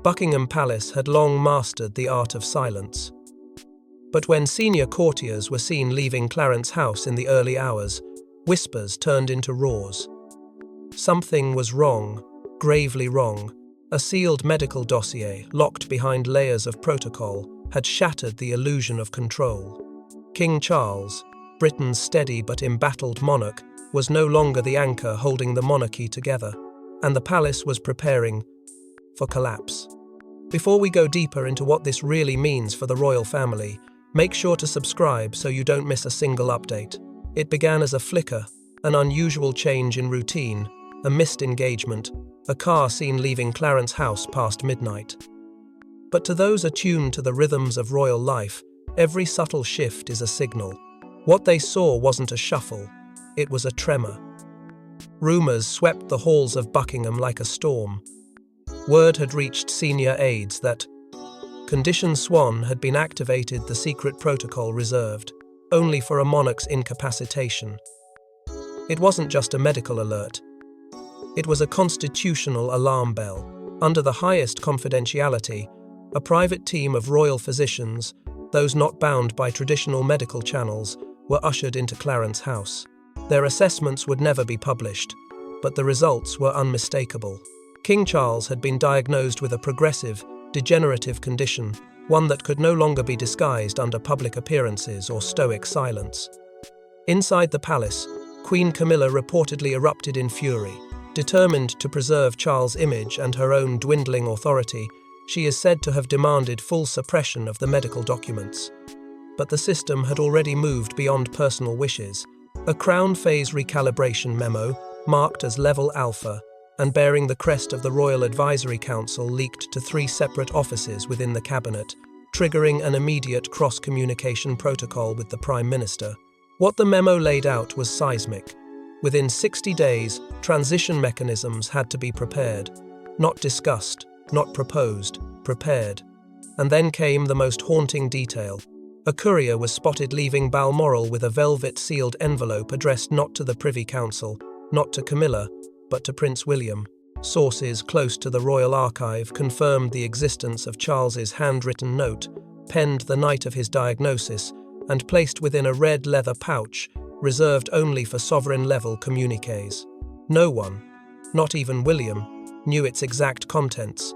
Buckingham Palace had long mastered the art of silence. But when senior courtiers were seen leaving Clarence House in the early hours, whispers turned into roars. Something was wrong, gravely wrong. A sealed medical dossier, locked behind layers of protocol, had shattered the illusion of control. King Charles, Britain's steady but embattled monarch, was no longer the anchor holding the monarchy together, and the palace was preparing for collapse. Before we go deeper into what this really means for the royal family, make sure to subscribe so you don't miss a single update. It began as a flicker, an unusual change in routine, a missed engagement, a car seen leaving Clarence House past midnight. But to those attuned to the rhythms of royal life, every subtle shift is a signal. What they saw wasn't a shuffle, it was a tremor. Rumours swept the halls of Buckingham like a storm. Word had reached senior aides that Condition Swan had been activated, the secret protocol reserved only for a monarch's incapacitation. It wasn't just a medical alert. It was a constitutional alarm bell. Under the highest confidentiality, a private team of royal physicians, those not bound by traditional medical channels, were ushered into Clarence House. Their assessments would never be published, but the results were unmistakable. King Charles had been diagnosed with a progressive, degenerative condition, one that could no longer be disguised under public appearances or stoic silence. Inside the palace, Queen Camilla reportedly erupted in fury. Determined to preserve Charles' image and her own dwindling authority, she is said to have demanded full suppression of the medical documents. But the system had already moved beyond personal wishes. A Crown Phase recalibration memo, marked as Level Alpha, and bearing the crest of the Royal Advisory Council, leaked to 3 separate offices within the cabinet, triggering an immediate cross-communication protocol with the Prime Minister. What the memo laid out was seismic. Within 60 days, transition mechanisms had to be prepared. Not discussed, not proposed, prepared. And then came the most haunting detail. A courier was spotted leaving Balmoral with a velvet-sealed envelope addressed not to the Privy Council, not to Camilla, but to Prince William. Sources close to the Royal Archive confirmed the existence of Charles's handwritten note, penned the night of his diagnosis, and placed within a red leather pouch, reserved only for sovereign-level communiques. No one, not even William, knew its exact contents.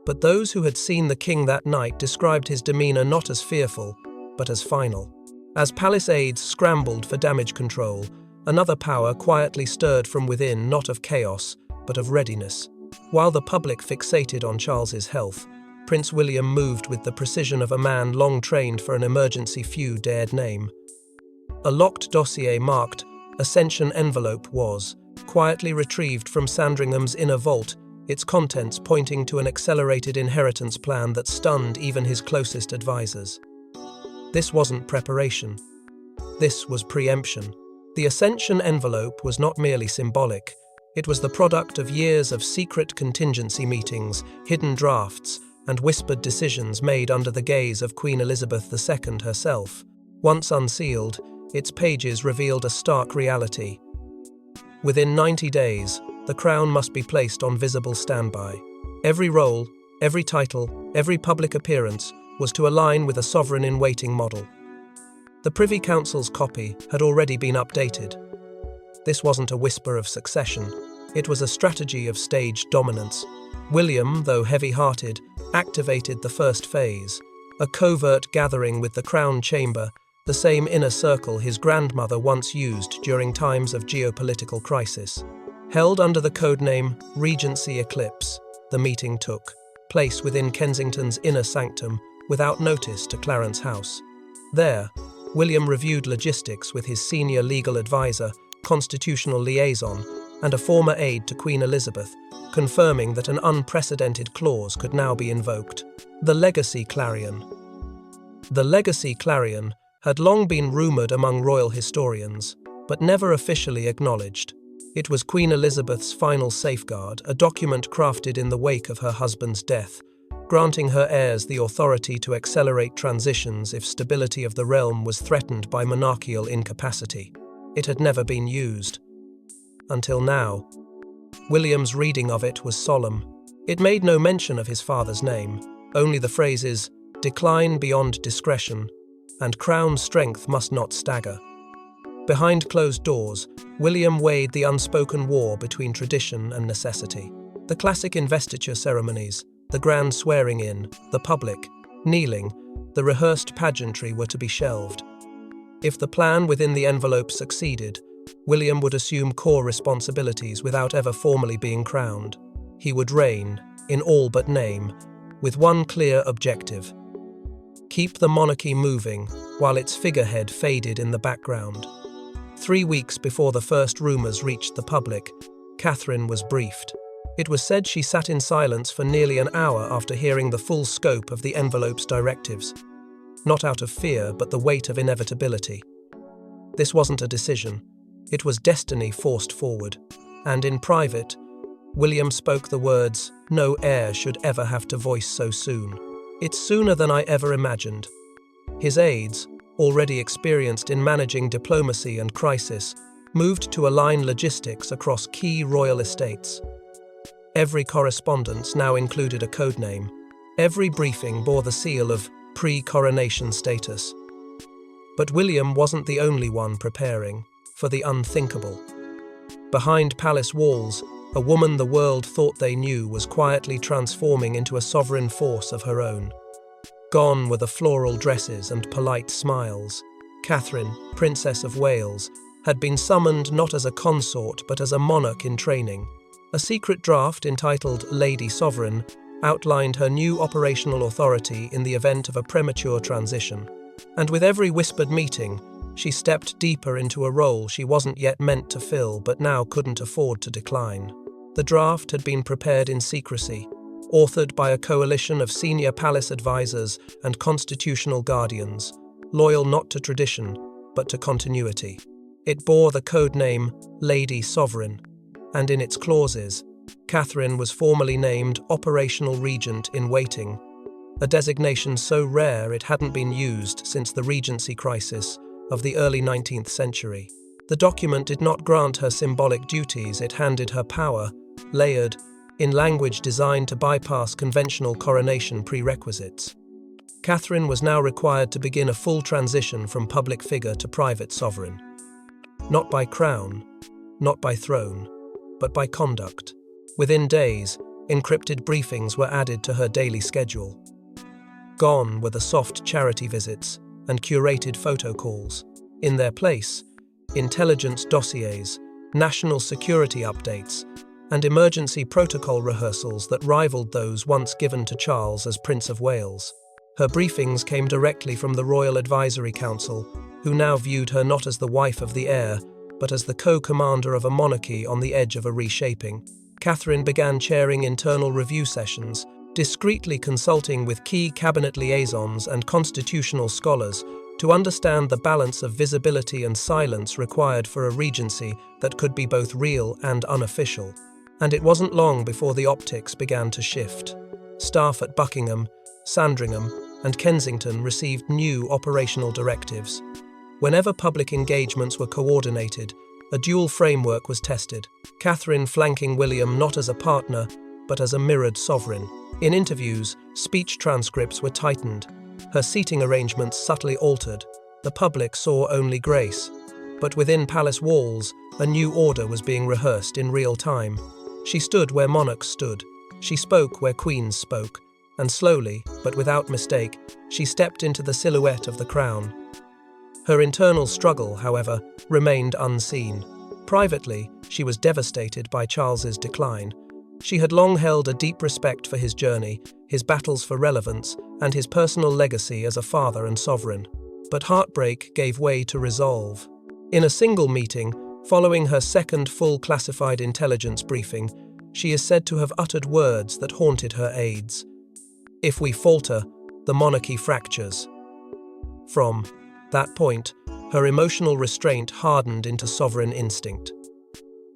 But those who had seen the king that night described his demeanour not as fearful, but as final. As palace aides scrambled for damage control, another power quietly stirred from within, not of chaos, but of readiness. While the public fixated on Charles's health, Prince William moved with the precision of a man long trained for an emergency few dared name. A locked dossier marked Ascension envelope was quietly retrieved from Sandringham's inner vault, its contents pointing to an accelerated inheritance plan that stunned even his closest advisors. This wasn't preparation. This was preemption. The Ascension envelope was not merely symbolic. It was the product of years of secret contingency meetings, hidden drafts, and whispered decisions made under the gaze of Queen Elizabeth II herself. Once unsealed, its pages revealed a stark reality. Within 90 days, the crown must be placed on visible standby. Every role, every title, every public appearance was to align with a sovereign-in-waiting model. The Privy Council's copy had already been updated. This wasn't a whisper of succession. It was a strategy of staged dominance. William, though heavy-hearted, activated the first phase, a covert gathering with the Crown Chamber, the same inner circle his grandmother once used during times of geopolitical crisis. Held under the codename Regency Eclipse, the meeting took place within Kensington's inner sanctum, without notice to Clarence House. There, William reviewed logistics with his senior legal advisor, constitutional liaison, and a former aide to Queen Elizabeth, confirming that an unprecedented clause could now be invoked. The Legacy Clarion. The Legacy Clarion had long been rumoured among royal historians, but never officially acknowledged. It was Queen Elizabeth's final safeguard, a document crafted in the wake of her husband's death, granting her heirs the authority to accelerate transitions if stability of the realm was threatened by monarchical incapacity. It had never been used. Until now. William's reading of it was solemn. It made no mention of his father's name, only the phrases, "decline beyond discretion," and "crown strength must not stagger." Behind closed doors, William weighed the unspoken war between tradition and necessity. The classic investiture ceremonies, the grand swearing-in, the public, kneeling, the rehearsed pageantry were to be shelved. If the plan within the envelope succeeded, William would assume core responsibilities without ever formally being crowned. He would reign, in all but name, with one clear objective: keep the monarchy moving while its figurehead faded in the background. 3 weeks before the first rumours reached the public, Catherine was briefed. It was said she sat in silence for nearly an hour after hearing the full scope of the envelope's directives. Not out of fear, but the weight of inevitability. This wasn't a decision. It was destiny forced forward. And in private, William spoke the words, "No heir should ever have to voice so soon. It's sooner than I ever imagined." His aides, already experienced in managing diplomacy and crisis, moved to align logistics across key royal estates. Every correspondence now included a codename. Every briefing bore the seal of pre-coronation status. But William wasn't the only one preparing for the unthinkable. Behind palace walls, a woman the world thought they knew was quietly transforming into a sovereign force of her own. Gone were the floral dresses and polite smiles. Catherine, Princess of Wales, had been summoned not as a consort but as a monarch in training. A secret draft entitled Lady Sovereign outlined her new operational authority in the event of a premature transition. And with every whispered meeting, she stepped deeper into a role she wasn't yet meant to fill but now couldn't afford to decline. The draft had been prepared in secrecy, authored by a coalition of senior palace advisors and constitutional guardians, loyal not to tradition, but to continuity. It bore the codename Lady Sovereign, and in its clauses, Catherine was formally named Operational Regent in Waiting, a designation so rare it hadn't been used since the Regency crisis of the early 19th century. The document did not grant her symbolic duties, it handed her power, layered, in language designed to bypass conventional coronation prerequisites. Catherine was now required to begin a full transition from public figure to private sovereign. Not by crown, not by throne, but by conduct. Within days, encrypted briefings were added to her daily schedule. Gone were the soft charity visits and curated photo calls. In their place, intelligence dossiers, national security updates, and emergency protocol rehearsals that rivaled those once given to Charles as Prince of Wales. Her briefings came directly from the Royal Advisory Council, who now viewed her not as the wife of the heir, but as the co-commander of a monarchy on the edge of a reshaping. Catherine began chairing internal review sessions, discreetly consulting with key cabinet liaisons and constitutional scholars to understand the balance of visibility and silence required for a regency that could be both real and unofficial. And it wasn't long before the optics began to shift. Staff at Buckingham, Sandringham, and Kensington received new operational directives. Whenever public engagements were coordinated, a dual framework was tested, Catherine flanking William not as a partner, but as a mirrored sovereign. In interviews, speech transcripts were tightened, her seating arrangements subtly altered. The public saw only grace. But within palace walls, a new order was being rehearsed in real time. She stood where monarchs stood. She spoke where queens spoke. And slowly, but without mistake, she stepped into the silhouette of the crown. Her internal struggle, however, remained unseen. Privately, she was devastated by Charles's decline. She had long held a deep respect for his journey, his battles for relevance, and his personal legacy as a father and sovereign. But heartbreak gave way to resolve. In a single meeting, following her second full classified intelligence briefing, she is said to have uttered words that haunted her aides. "If we falter, the monarchy fractures." From that point, her emotional restraint hardened into sovereign instinct.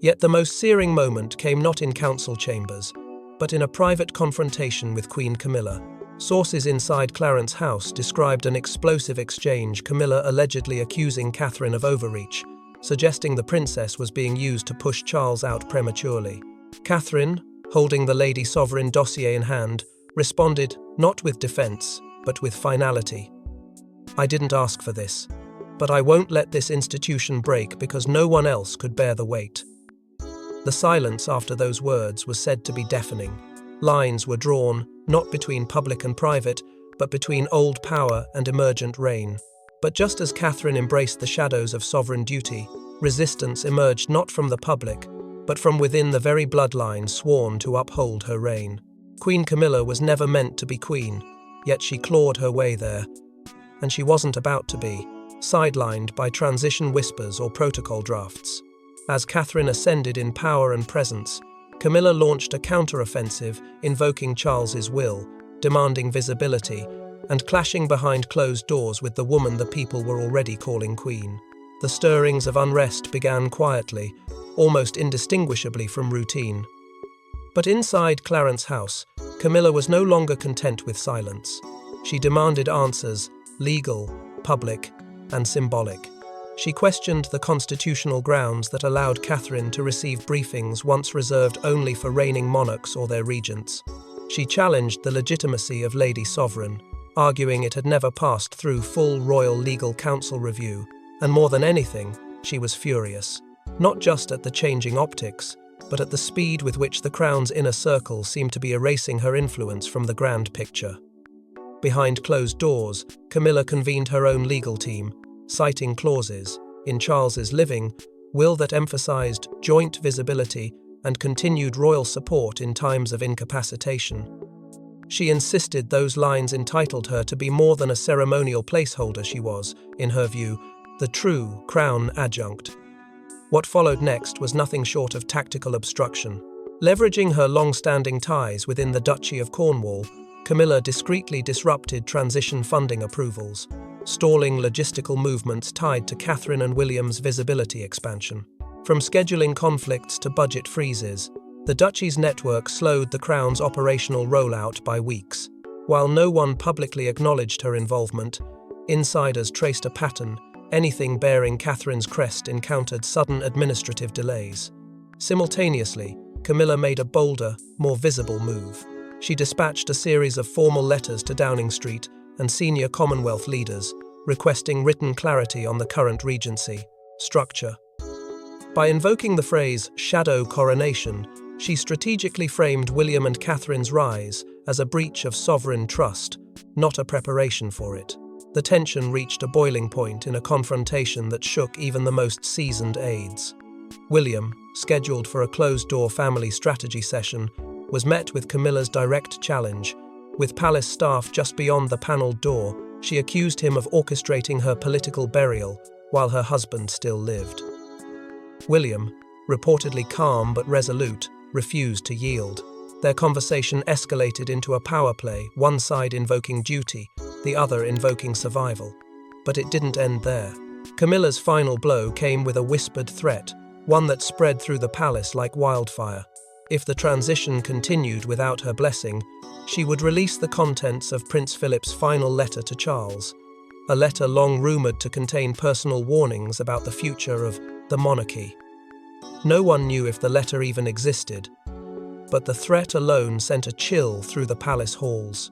Yet the most searing moment came not in council chambers, but in a private confrontation with Queen Camilla. Sources inside Clarence House described an explosive exchange, Camilla allegedly accusing Catherine of overreach, suggesting the princess was being used to push Charles out prematurely. Catherine, holding the Lady Sovereign dossier in hand, responded not with defense, but with finality. "I didn't ask for this, but I won't let this institution break because no one else could bear the weight." The silence after those words was said to be deafening. Lines were drawn, not between public and private, but between old power and emergent reign. But just as Catherine embraced the shadows of sovereign duty, resistance emerged not from the public, but from within the very bloodline sworn to uphold her reign. Queen Camilla was never meant to be queen, yet she clawed her way there. And she wasn't about to be, sidelined by transition whispers or protocol drafts. As Catherine ascended in power and presence, Camilla launched a counter-offensive, invoking Charles's will, demanding visibility, and clashing behind closed doors with the woman the people were already calling queen. The stirrings of unrest began quietly, almost indistinguishably from routine. But inside Clarence House, Camilla was no longer content with silence. She demanded answers, legal, public, and symbolic. She questioned the constitutional grounds that allowed Catherine to receive briefings once reserved only for reigning monarchs or their regents. She challenged the legitimacy of Lady Sovereign, arguing it had never passed through full royal legal council review, and more than anything, she was furious. Not just at the changing optics, but at the speed with which the crown's inner circle seemed to be erasing her influence from the grand picture. Behind closed doors, Camilla convened her own legal team, citing clauses, in Charles's living will that emphasized joint visibility and continued royal support in times of incapacitation. She insisted those lines entitled her to be more than a ceremonial placeholder. She was, in her view, the true crown adjunct. What followed next was nothing short of tactical obstruction. Leveraging her long-standing ties within the Duchy of Cornwall, Camilla discreetly disrupted transition funding approvals, stalling logistical movements tied to Catherine and William's visibility expansion. From scheduling conflicts to budget freezes, the Duchy's network slowed the Crown's operational rollout by weeks. While no one publicly acknowledged her involvement, insiders traced a pattern. Anything bearing Catherine's crest encountered sudden administrative delays. Simultaneously, Camilla made a bolder, more visible move. She dispatched a series of formal letters to Downing Street and senior Commonwealth leaders, requesting written clarity on the current regency structure. By invoking the phrase shadow coronation, she strategically framed William and Catherine's rise as a breach of sovereign trust, not a preparation for it. The tension reached a boiling point in a confrontation that shook even the most seasoned aides. William, scheduled for a closed-door family strategy session, was met with Camilla's direct challenge. With palace staff just beyond the panelled door, she accused him of orchestrating her political burial while her husband still lived. William, reportedly calm but resolute, refused to yield. Their conversation escalated into a power play, one side invoking duty, the other invoking survival. But it didn't end there. Camilla's final blow came with a whispered threat, one that spread through the palace like wildfire. If the transition continued without her blessing, she would release the contents of Prince Philip's final letter to Charles, a letter long rumoured to contain personal warnings about the future of the monarchy. No one knew if the letter even existed, but the threat alone sent a chill through the palace halls.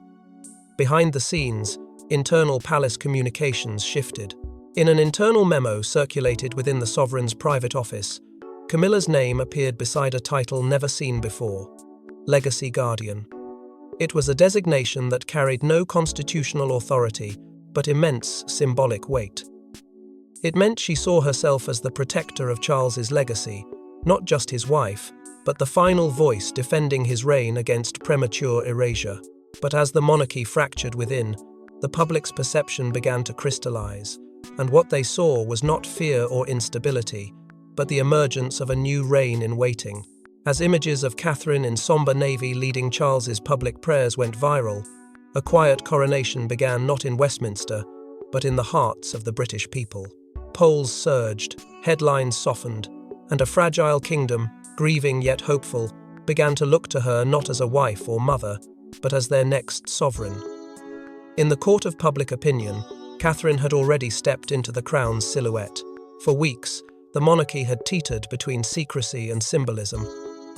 Behind the scenes, internal palace communications shifted. In an internal memo circulated within the sovereign's private office, Camilla's name appeared beside a title never seen before: Legacy Guardian. It was a designation that carried no constitutional authority, but immense symbolic weight. It meant she saw herself as the protector of Charles's legacy, not just his wife, but the final voice defending his reign against premature erasure. But as the monarchy fractured within, the public's perception began to crystallize, and what they saw was not fear or instability, but the emergence of a new reign in waiting. As images of Catherine in somber navy leading Charles's public prayers went viral, a quiet coronation began not in Westminster, but in the hearts of the British people. Polls surged, headlines softened, and a fragile kingdom, grieving yet hopeful, began to look to her not as a wife or mother, but as their next sovereign. In the court of public opinion, Catherine had already stepped into the crown's silhouette. For weeks, the monarchy had teetered between secrecy and symbolism.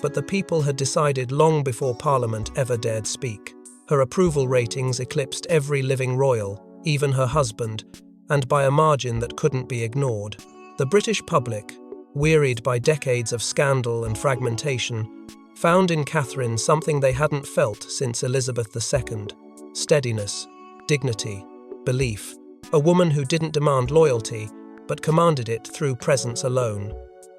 but the people had decided long before Parliament ever dared speak. Her approval ratings eclipsed every living royal, even her husband, and by a margin that couldn't be ignored. The British public, wearied by decades of scandal and fragmentation, found in Catherine something they hadn't felt since Elizabeth II: steadiness, dignity, belief, a woman who didn't demand loyalty, but commanded it through presence alone.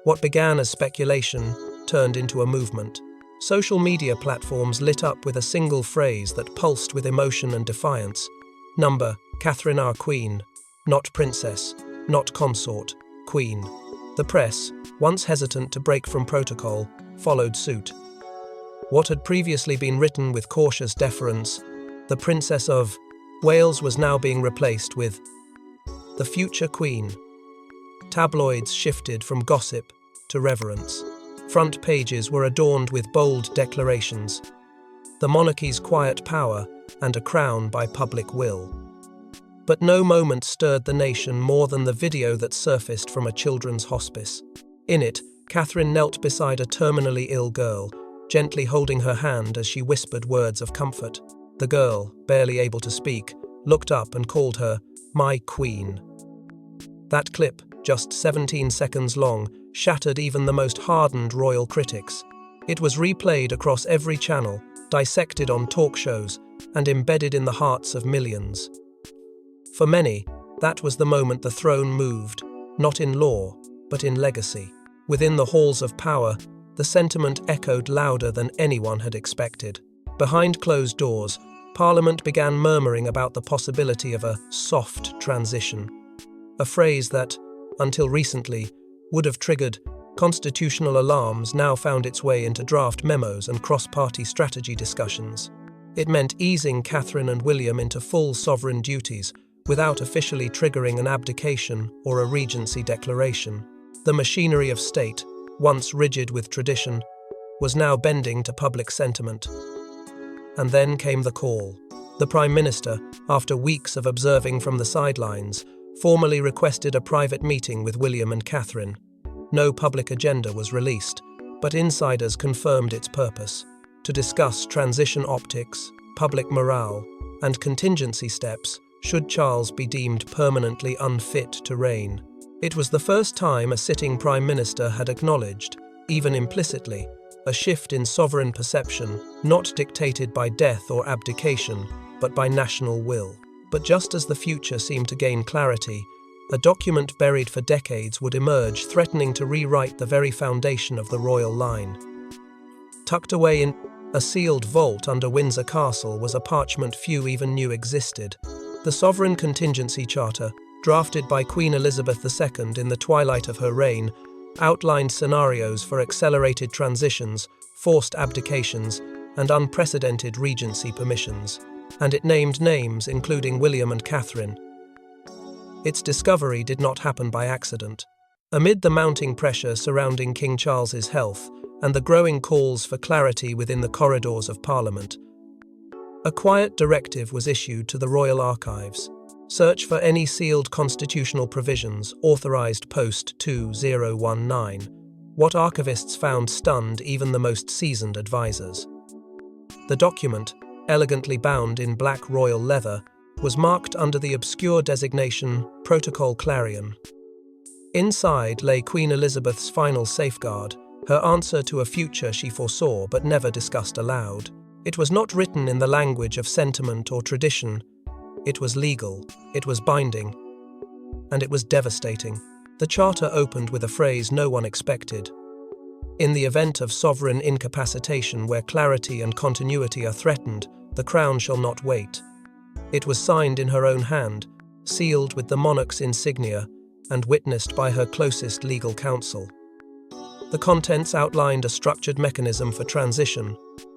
What began as speculation turned into a movement. Social media platforms lit up with a single phrase that pulsed with emotion and defiance. Catherine our Queen, not princess, not consort, Queen. The press, once hesitant to break from protocol, followed suit. What had previously been written with cautious deference, the Princess of Wales, was now being replaced with the future Queen. Tabloids shifted from gossip to reverence. Front pages were adorned with bold declarations: the monarchy's quiet power and a crown by public will. But no moment stirred the nation more than the video that surfaced from a children's hospice. In it, Catherine knelt beside a terminally ill girl, gently holding her hand as she whispered words of comfort. The girl, barely able to speak, looked up and called her "my queen." That clip, just 17 seconds long, shattered even the most hardened royal critics. It was replayed across every channel, dissected on talk shows, and embedded in the hearts of millions. For many, that was the moment the throne moved, not in law, but in legacy. Within the halls of power, the sentiment echoed louder than anyone had expected. Behind closed doors, Parliament began murmuring about the possibility of a soft transition. A phrase that, until recently, would have triggered constitutional alarms now found its way into draft memos and cross-party strategy discussions. It meant easing Catherine and William into full sovereign duties without officially triggering an abdication or a regency declaration. The machinery of state, once rigid with tradition, was now bending to public sentiment. And then came the call. The Prime Minister, after weeks of observing from the sidelines, formally requested a private meeting with William and Catherine. No public agenda was released, but insiders confirmed its purpose: to discuss transition optics, public morale, and contingency steps should Charles be deemed permanently unfit to reign. It was the first time a sitting Prime Minister had acknowledged, even implicitly, a shift in sovereign perception, not dictated by death or abdication, but by national will. But just as the future seemed to gain clarity, a document buried for decades would emerge, threatening to rewrite the very foundation of the royal line. Tucked away in a sealed vault under Windsor Castle was a parchment few even knew existed. The Sovereign Contingency Charter, drafted by Queen Elizabeth II in the twilight of her reign, outlined scenarios for accelerated transitions, forced abdications, and unprecedented regency permissions. And it named names including William and Catherine. Its discovery did not happen by accident. Amid the mounting pressure surrounding King Charles's health and the growing calls for clarity within the corridors of Parliament, a quiet directive was issued to the Royal Archives: search for any sealed constitutional provisions authorised post-2019. What archivists found stunned even the most seasoned advisors. The document, elegantly bound in black royal leather, was marked under the obscure designation Protocol Clarion. Inside lay Queen Elizabeth's final safeguard, her answer to a future she foresaw but never discussed aloud. It was not written in the language of sentiment or tradition. It was legal, it was binding, and it was devastating. The charter opened with a phrase no one expected: "In the event of sovereign incapacitation where clarity and continuity are threatened, the crown shall not wait." It was signed in her own hand, sealed with the monarch's insignia, and witnessed by her closest legal counsel. The contents outlined a structured mechanism for transition,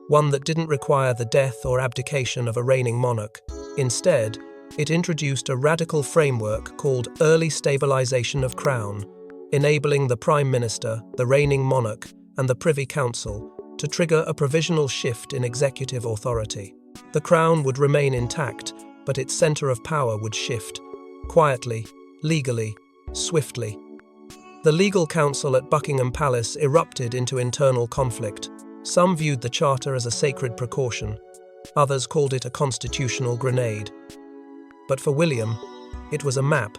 one that didn't require the death or abdication of a reigning monarch. Instead, it introduced a radical framework called Early Stabilization of Crown, enabling the Prime Minister, the reigning monarch, and the Privy Council to trigger a provisional shift in executive authority. The crown would remain intact, but its center of power would shift, quietly, legally, swiftly. The legal council at Buckingham Palace erupted into internal conflict. Some viewed the charter as a sacred precaution, others called it a constitutional grenade. But for William, it was a map.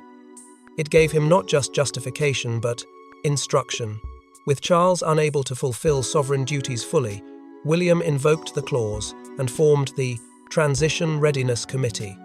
It gave him not just justification but instruction. With Charles unable to fulfill sovereign duties fully, William invoked the clause and formed the Transition Readiness Committee,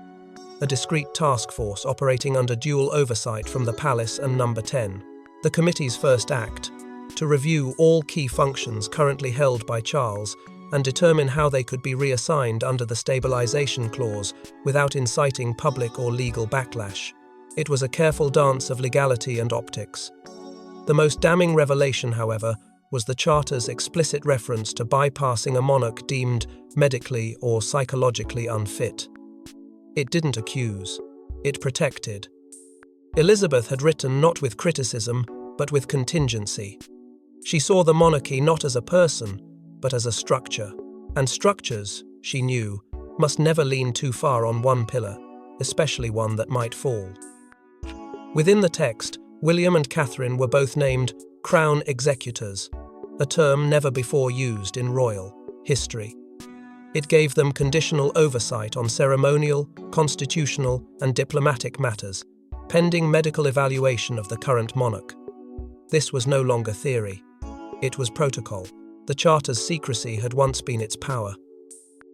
a discreet task force operating under dual oversight from the Palace and Number 10. The committee's first act, to review all key functions currently held by Charles and determine how they could be reassigned under the Stabilization Clause without inciting public or legal backlash. It was a careful dance of legality and optics. The most damning revelation, however, was the Charter's explicit reference to bypassing a monarch deemed medically or psychologically unfit. It didn't accuse, it protected. Elizabeth had written not with criticism, but with contingency. She saw the monarchy not as a person, but as a structure. And structures, she knew, must never lean too far on one pillar, especially one that might fall. Within the text, William and Catherine were both named Crown Executors, a term never before used in royal history. It gave them conditional oversight on ceremonial, constitutional, and diplomatic matters, pending medical evaluation of the current monarch. This was no longer theory. It was protocol. The Charter's secrecy had once been its power.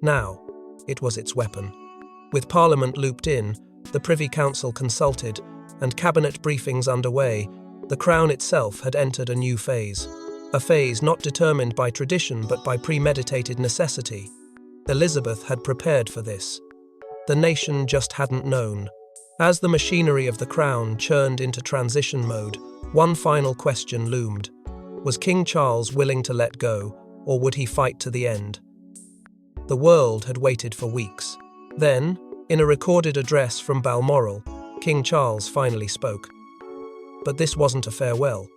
Now, it was its weapon. With Parliament looped in, the Privy Council consulted, and cabinet briefings underway, the Crown itself had entered a new phase. A phase not determined by tradition but by premeditated necessity. Elizabeth had prepared for this. The nation just hadn't known. As the machinery of the Crown churned into transition mode, one final question loomed. Was King Charles willing to let go, or would he fight to the end? The world had waited for weeks. Then, in a recorded address from Balmoral, King Charles finally spoke. But this wasn't a farewell.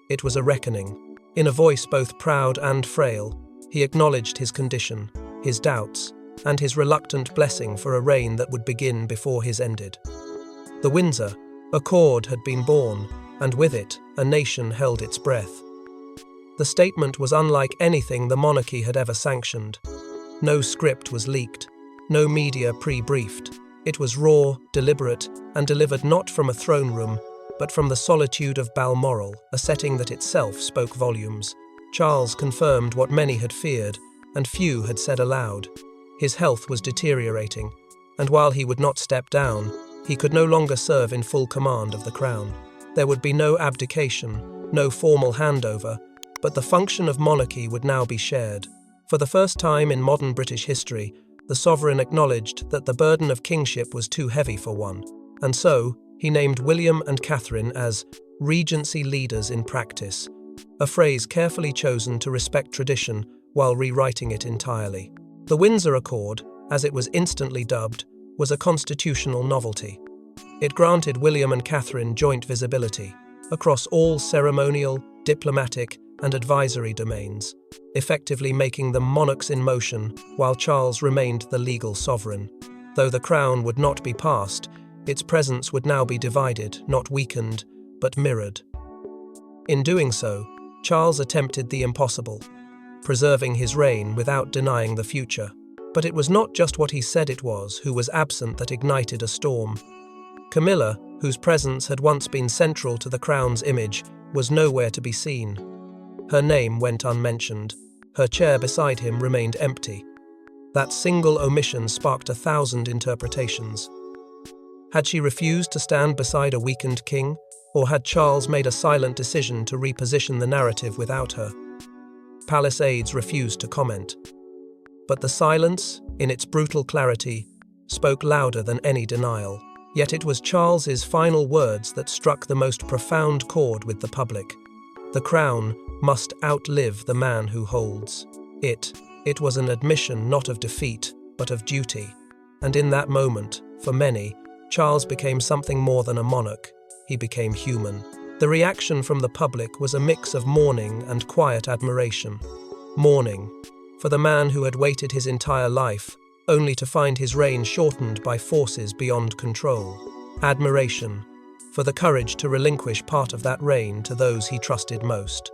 It was a reckoning. In a voice both proud and frail, he acknowledged his condition, his doubts, and his reluctant blessing for a reign that would begin before his ended. The Windsor Accord had been born, and with it, a nation held its breath. The statement was unlike anything the monarchy had ever sanctioned. No script was leaked, no media pre-briefed. It was raw, deliberate, and delivered not from a throne room, but from the solitude of Balmoral, a setting that itself spoke volumes. Charles confirmed what many had feared, and few had said aloud. His health was deteriorating, and while he would not step down, he could no longer serve in full command of the crown. There would be no abdication, no formal handover, but the function of monarchy would now be shared. For the first time in modern British history, the sovereign acknowledged that the burden of kingship was too heavy for one, and so he named William and Catherine as regency leaders in practice, a phrase carefully chosen to respect tradition while rewriting it entirely. The Windsor Accord, as it was instantly dubbed, was a constitutional novelty. It granted William and Catherine joint visibility across all ceremonial, diplomatic, and advisory domains, effectively making them monarchs in motion while Charles remained the legal sovereign. Though the crown would not be passed, its presence would now be divided, not weakened, but mirrored. In doing so, Charles attempted the impossible, preserving his reign without denying the future. But it was not just what he said it was who was absent that ignited a storm. Camilla, whose presence had once been central to the crown's image, was nowhere to be seen. Her name went unmentioned. Her chair beside him remained empty. That single omission sparked 1,000 interpretations. Had she refused to stand beside a weakened king, or had Charles made a silent decision to reposition the narrative without her? Palace aides refused to comment. But the silence, in its brutal clarity, spoke louder than any denial. Yet it was Charles's final words that struck the most profound chord with the public. The crown must outlive the man who holds it. It was an admission not of defeat, but of duty. And in that moment, for many, Charles became something more than a monarch. He became human. The reaction from the public was a mix of mourning and quiet admiration. Mourning for the man who had waited his entire life, only to find his reign shortened by forces beyond control. Admiration for the courage to relinquish part of that reign to those he trusted most.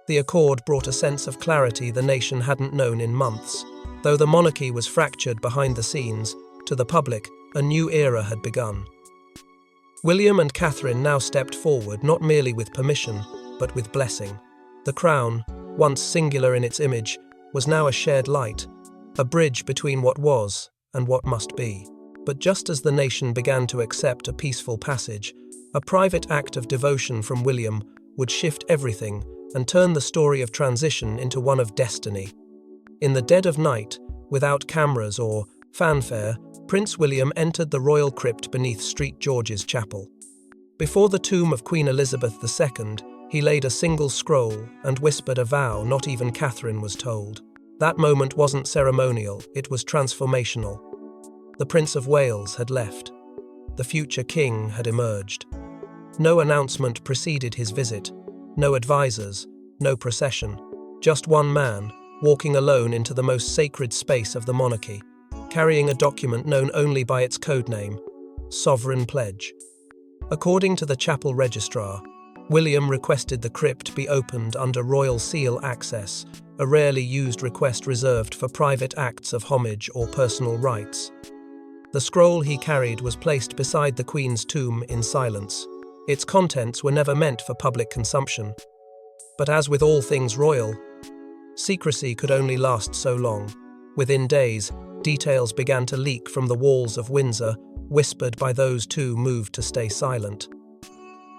The accord brought a sense of clarity the nation hadn't known in months. Though the monarchy was fractured behind the scenes, to the public, a new era had begun. William and Catherine now stepped forward not merely with permission, but with blessing. The crown, once singular in its image, was now a shared light, a bridge between what was and what must be. But just as the nation began to accept a peaceful passage, a private act of devotion from William would shift everything and turn the story of transition into one of destiny. In the dead of night, without cameras or fanfare, Prince William entered the royal crypt beneath St. George's Chapel. Before the tomb of Queen Elizabeth II, he laid a single scroll and whispered a vow not even Catherine was told. That moment wasn't ceremonial, it was transformational. The Prince of Wales had left. The future king had emerged. No announcement preceded his visit, no advisors, no procession, just one man, walking alone into the most sacred space of the monarchy, carrying a document known only by its codename, Sovereign Pledge. According to the chapel registrar, William requested the crypt be opened under royal seal access, a rarely used request reserved for private acts of homage or personal rites. The scroll he carried was placed beside the Queen's tomb in silence. Its contents were never meant for public consumption. But as with all things royal, secrecy could only last so long. Within days, details began to leak from the walls of Windsor, whispered by those too moved to stay silent.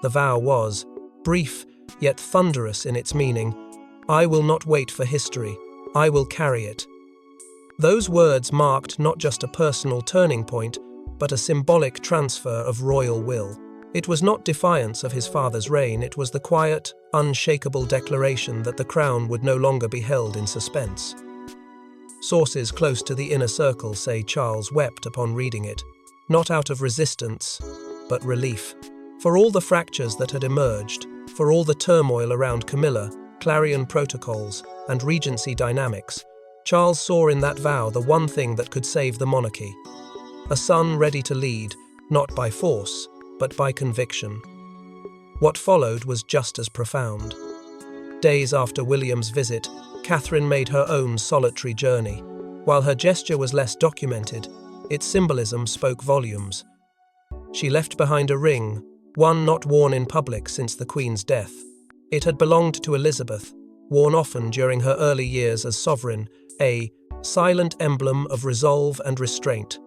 The vow was brief, yet thunderous in its meaning. I will not wait for history, I will carry it. Those words marked not just a personal turning point, but a symbolic transfer of royal will. It was not defiance of his father's reign, it was the quiet, unshakable declaration that the crown would no longer be held in suspense. Sources close to the inner circle say Charles wept upon reading it, not out of resistance, but relief. For all the fractures that had emerged, for all the turmoil around Camilla, Clarion protocols, and regency dynamics, Charles saw in that vow the one thing that could save the monarchy. A son ready to lead, not by force, but by conviction. What followed was just as profound. Days after William's visit, Catherine made her own solitary journey. While her gesture was less documented, its symbolism spoke volumes. She left behind a ring, one not worn in public since the Queen's death. It had belonged to Elizabeth, worn often during her early years as sovereign, a silent emblem of resolve and restraint.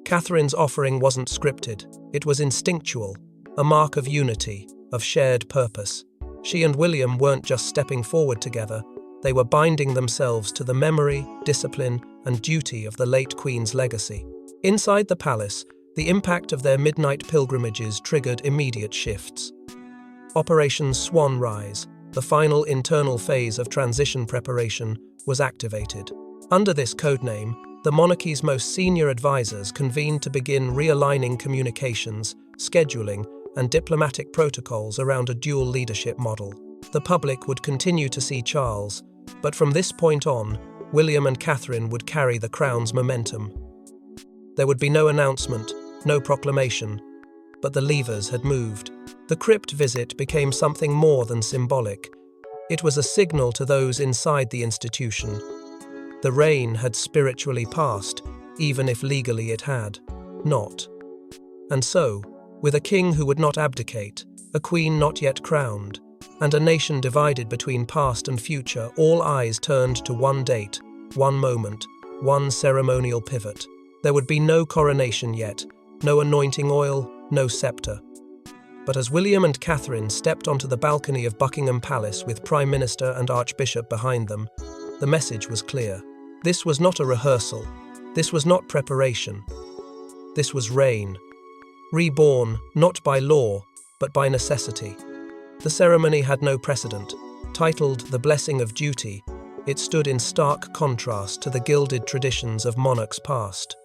Catherine's offering wasn't scripted, it was instinctual, a mark of unity, of shared purpose. She and William weren't just stepping forward together, they were binding themselves to the memory, discipline, and duty of the late Queen's legacy. Inside the palace, the impact of their midnight pilgrimages triggered immediate shifts. Operation Swan Rise, the final internal phase of transition preparation, was activated. Under this codename, the monarchy's most senior advisors convened to begin realigning communications, scheduling, and diplomatic protocols around a dual leadership model. The public would continue to see Charles, but from this point on, William and Catherine would carry the crown's momentum. There would be no announcement, no proclamation, but the levers had moved. The crypt visit became something more than symbolic. It was a signal to those inside the institution. The reign had spiritually passed, even if legally it had not. And so, with a king who would not abdicate, a queen not yet crowned, and a nation divided between past and future, all eyes turned to one date, one moment, one ceremonial pivot. There would be no coronation yet, no anointing oil, no scepter. But as William and Catherine stepped onto the balcony of Buckingham Palace with Prime Minister and Archbishop behind them, the message was clear. This was not a rehearsal. This was not preparation. This was reign. Reborn, not by law, but by necessity. The ceremony had no precedent. Titled The Blessing of Duty, it stood in stark contrast to the gilded traditions of monarchs past.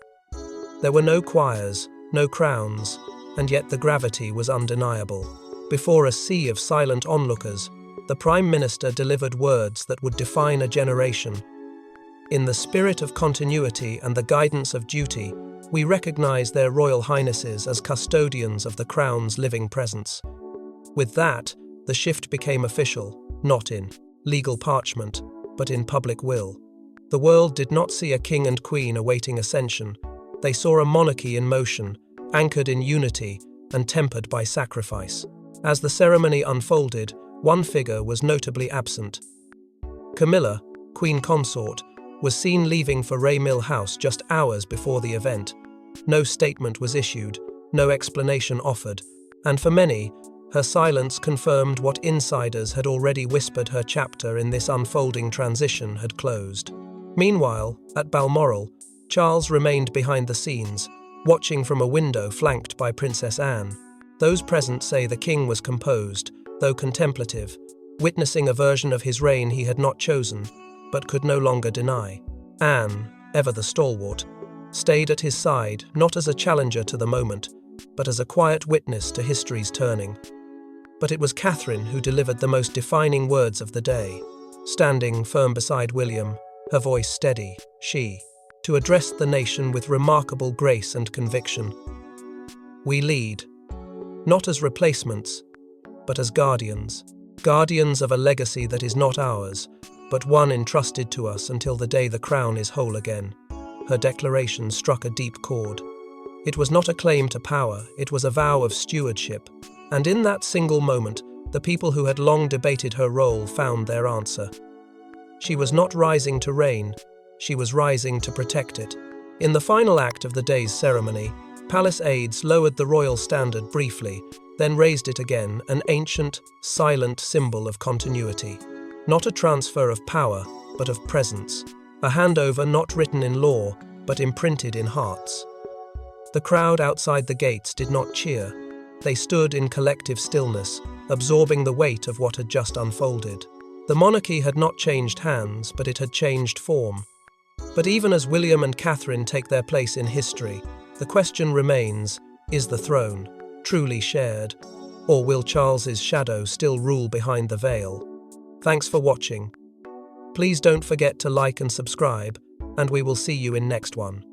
There were no choirs, no crowns, and yet the gravity was undeniable. Before a sea of silent onlookers, the Prime Minister delivered words that would define a generation. In the spirit of continuity and the guidance of duty, we recognize their Royal Highnesses as custodians of the Crown's living presence. With that, the shift became official. not in legal parchment, but in public will. The world did not see a king and queen awaiting ascension. They saw a monarchy in motion, anchored in unity and tempered by sacrifice. As the ceremony unfolded, one figure was notably absent. Camilla, Queen Consort, was seen leaving for Ray Mill House just hours before the event. No statement was issued, no explanation offered, and for many, her silence confirmed what insiders had already whispered: her chapter in this unfolding transition had closed. Meanwhile, at Balmoral, Charles remained behind the scenes, watching from a window flanked by Princess Anne. Those present say the king was composed, though contemplative, witnessing a version of his reign he had not chosen, but could no longer deny. Anne, ever the stalwart, stayed at his side, not as a challenger to the moment, but as a quiet witness to history's turning. But it was Catherine who delivered the most defining words of the day. Standing firm beside William, her voice steady, to address the nation with remarkable grace and conviction. We lead, not as replacements, but as guardians of a legacy that is not ours, but one entrusted to us until the day the crown is whole again. Her declaration struck a deep chord. It was not a claim to power, it was a vow of stewardship, and in that single moment, the people who had long debated her role found their answer. She was not rising to reign, she was rising to protect it. In the final act of the day's ceremony, palace aides lowered the royal standard briefly, then raised it again, an ancient, silent symbol of continuity. Not a transfer of power, but of presence. A handover not written in law, but imprinted in hearts. The crowd outside the gates did not cheer. They stood in collective stillness, absorbing the weight of what had just unfolded. The monarchy had not changed hands, but it had changed form. But even as William and Catherine take their place in history, the question remains, is the throne truly shared? Or will Charles's shadow still rule behind the veil? Thanks for watching. Please don't forget to like and subscribe, and we will see you in next one.